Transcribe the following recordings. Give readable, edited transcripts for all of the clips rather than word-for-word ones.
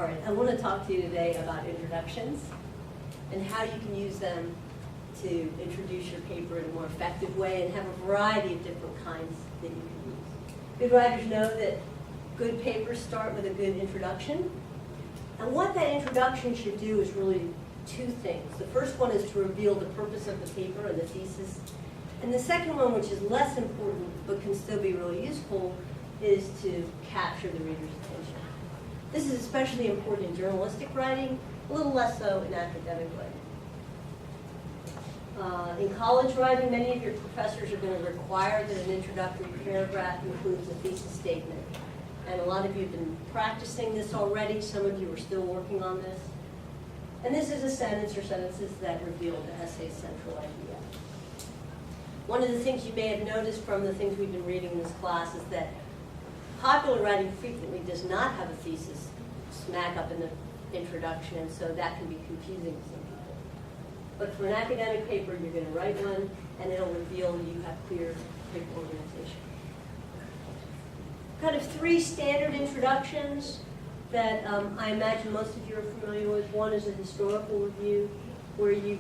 All right, I want to talk to you today about introductions and how you can use them to introduce your paper in a more effective way and have a variety of different kinds that you can use. Good writers know that good papers start with a good introduction. And what that introduction should do is really two things. The first one is to reveal the purpose of the paper and the thesis. And the second one, which is less important but can still be really useful, is to capture the reader's attention. This is especially important in journalistic writing, a little less so in academic writing. In college writing, many of your professors are going to require that an introductory paragraph includes a thesis statement. And a lot of you have been practicing this already. Some of you are still working on this. And this is a sentence or sentences that reveal the essay's central idea. One of the things you may have noticed from the things we've been reading in this class is that popular writing frequently does not have a thesis smack up in the introduction, and so that can be confusing to some people. But for an academic paper, you're going to write one, and it'll reveal you have clear paper organization. Kind of three standard introductions that I imagine most of you are familiar with. One is a historical review, where you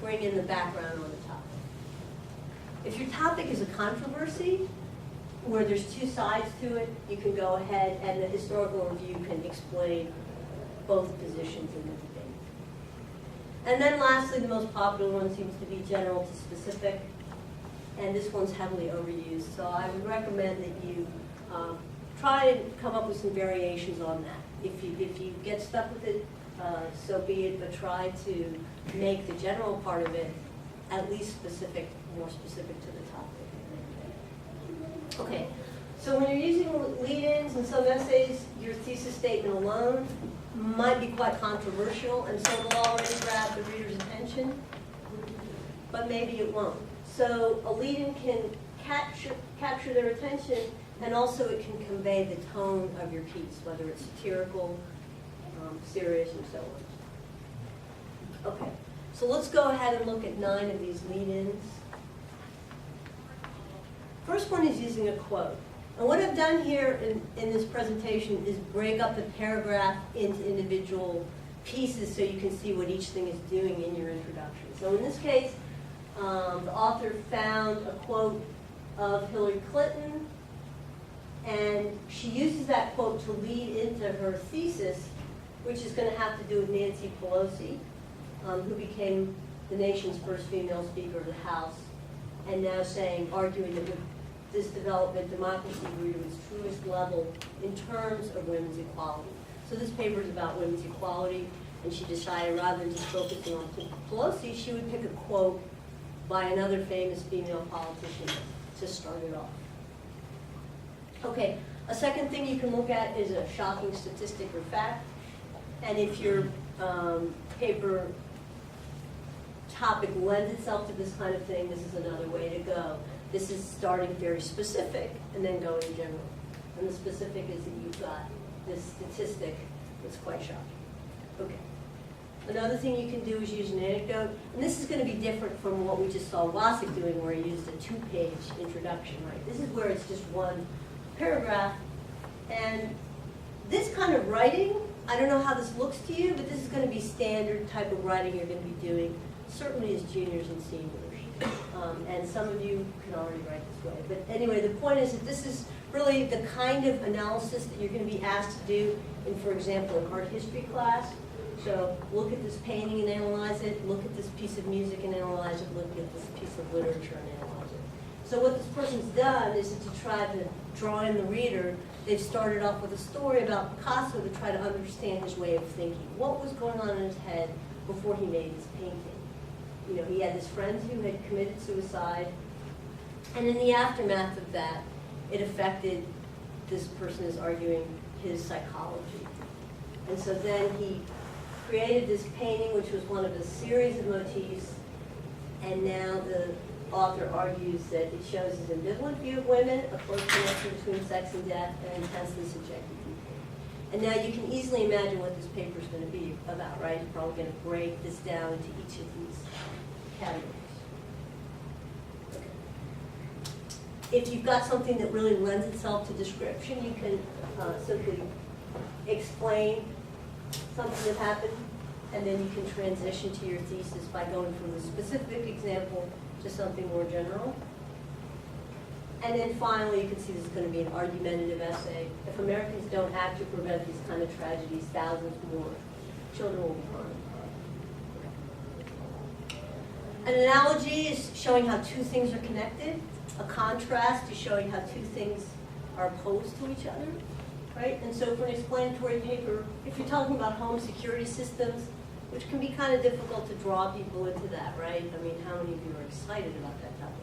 bring in the background on the topic. If your topic is a controversy, where there's two sides to it, you can go ahead and the historical review can explain both positions in the debate. And then lastly, the most popular one seems to be general to specific, and this one's heavily overused. So I would recommend that you try and come up with some variations on that. If you get stuck with it, so be it, but try to make the general part of it at least specific, more specific to the topic. Okay, so when you're using lead-ins in some essays, your thesis statement alone might be quite controversial, and so it'll already grab the reader's attention, but maybe it won't. So a lead-in can capture their attention, and also it can convey the tone of your piece, whether it's satirical, serious, and so on. Okay, so let's go ahead and look at 9 of these lead-ins. First one is using a quote. And what I've done here in this presentation is break up the paragraph into individual pieces so you can see what each thing is doing in your introduction. So in this case, the author found a quote of Hillary Clinton, and she uses that quote to lead into her thesis, which is going to have to do with Nancy Pelosi, who became the nation's first female Speaker of the House, and now arguing that with this development, democracy grew to its truest level in terms of women's equality. So this paper is about women's equality, and she decided rather than just focusing on Pelosi, she would pick a quote by another famous female politician to start it off. Okay, a second thing you can look at is a shocking statistic or fact, and if your paper topic lends itself to this kind of thing, this is another way to go. This is starting very specific and then going general. And the specific is that you've got this statistic that's quite shocking. Okay. Another thing you can do is use an anecdote. And this is going to be different from what we just saw Wasik doing, where he used a 2-page introduction, right? This is where it's just one paragraph. And this kind of writing, I don't know how this looks to you, but this is going to be standard type of writing you're going to be doing, certainly as juniors and seniors. And some of you can already write this way. But anyway, the point is that this is really the kind of analysis that you're going to be asked to do in, for example, an art history class. So look at this painting and analyze it. Look at this piece of music and analyze it. Look at this piece of literature and analyze it. So what this person's done is to try to draw in the reader. They've started off with a story about Picasso to try to understand his way of thinking. What was going on in his head before he made his painting? You know, he had this friend who had committed suicide, and in the aftermath of that, it affected, this person is arguing, his psychology. And so then he created this painting, which was one of a series of motifs, and now the author argues that it shows his ambivalent view of women, a close connection between sex and death, and intensely subjective viewpoint. And now you can easily imagine what this paper is going to be about, right? You're probably going to break this down into each of these categories. Okay. If you've got something that really lends itself to description, you can simply explain something that happened, and then you can transition to your thesis by going from a specific example to something more general. And then finally, you can see this is going to be an argumentative essay. If Americans don't act to prevent these kind of tragedies, thousands more children will be harmed. An analogy is showing how two things are connected. A contrast is showing how two things are opposed to each other, right? And so for an explanatory paper, if you're talking about home security systems, which can be kind of difficult to draw people into that, right? I mean, how many of you are excited about that topic?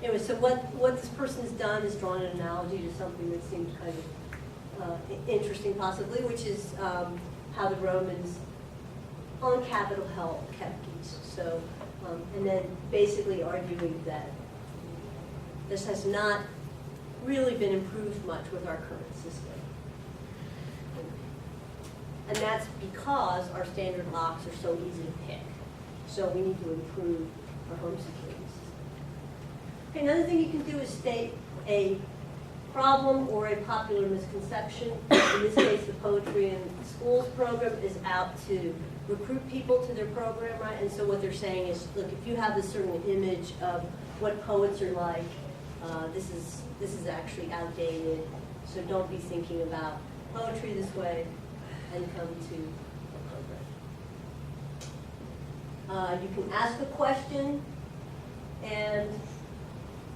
Anyway, so what this person has done is drawn an analogy to something that seems kind of interesting possibly, which is how the Romans on Capitol Hill kept geese. So, and then basically arguing that this has not really been improved much with our current system. And that's because our standard locks are so easy to pick. So we need to improve our home security system. Okay, another thing you can do is state a problem or a popular misconception. In this case, the Poetry in Schools program is out to recruit people to their program, right? And so what they're saying is, look, if you have this certain image of what poets are like, this is actually outdated. So don't be thinking about poetry this way, and come to the program. You can ask a question, and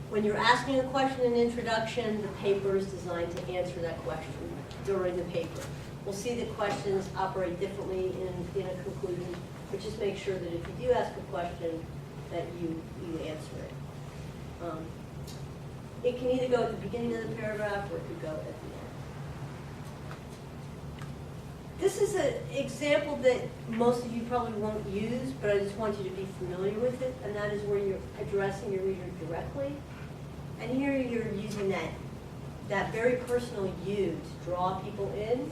when you're asking a question in introduction, the paper is designed to answer that question during the paper. We'll see that questions operate differently in a conclusion, but just make sure that if you do ask a question, that you answer it. It can either go at the beginning of the paragraph or it could go at the end. This is an example that most of you probably won't use, but I just want you to be familiar with it, and that is where you're addressing your reader directly. And here you're using that very personal you to draw people in.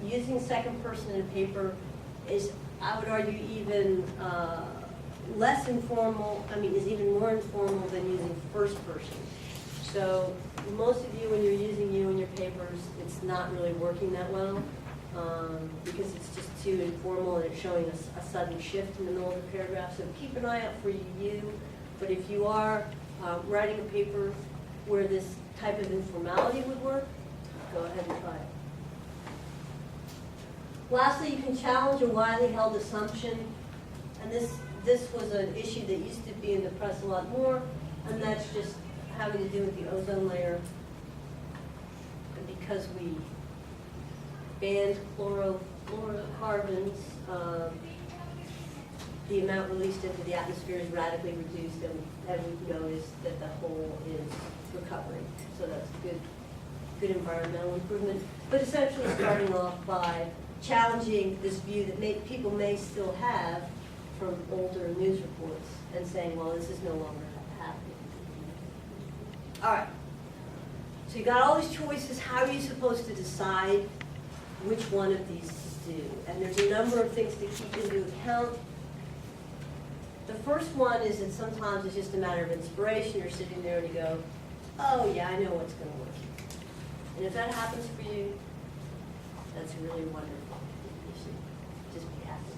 Using second person in a paper is, I would argue, even less informal, is even more informal than using first person. So most of you, when you're using you in your papers, it's not really working that well because it's just too informal and it's showing a sudden shift in the middle of the paragraph. So keep an eye out for you. But if you are writing a paper where this type of informality would work, go ahead and try it. Lastly, you can challenge a widely held assumption, and this was an issue that used to be in the press a lot more, and that's just having to do with the ozone layer. And because we banned fluorocarbons, the amount released into the atmosphere is radically reduced, and we've noticed that the whole is recovering. So that's good environmental improvement. But essentially starting off by challenging this view that people may still have from older news reports and saying, well, this is no longer happening. All right. So you got all these choices. How are you supposed to decide which one of these to do? And there's a number of things to keep into account. The first one is that sometimes it's just a matter of inspiration. You're sitting there and you go, oh yeah, I know what's going to work. And if that happens for you, that's really wonderful. You should just be happy.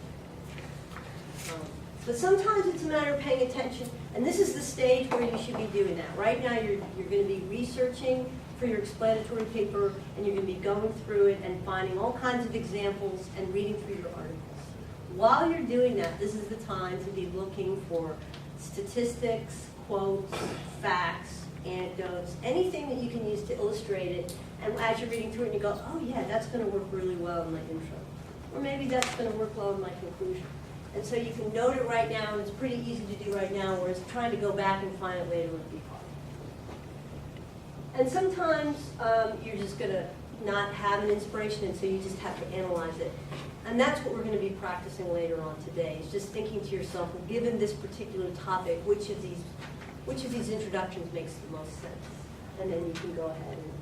But sometimes it's a matter of paying attention, and this is the stage where you should be doing that. Right now you're going to be researching for your explanatory paper, and you're going to be going through it and finding all kinds of examples and reading through your articles. While you're doing that, this is the time to be looking for statistics, quotes, facts, anecdotes, anything that you can use to illustrate it. And as you're reading through it, you go, oh yeah, that's going to work really well in my intro. Or maybe that's going to work well in my conclusion. And so you can note it right now, and it's pretty easy to do right now, whereas trying to go back and find it later would be hard. And sometimes you're just going to not have an inspiration, and so you just have to analyze it. And that's what we're going to be practicing later on today, is just thinking to yourself, well, given this particular topic, which of these introductions makes the most sense? And then you can go ahead and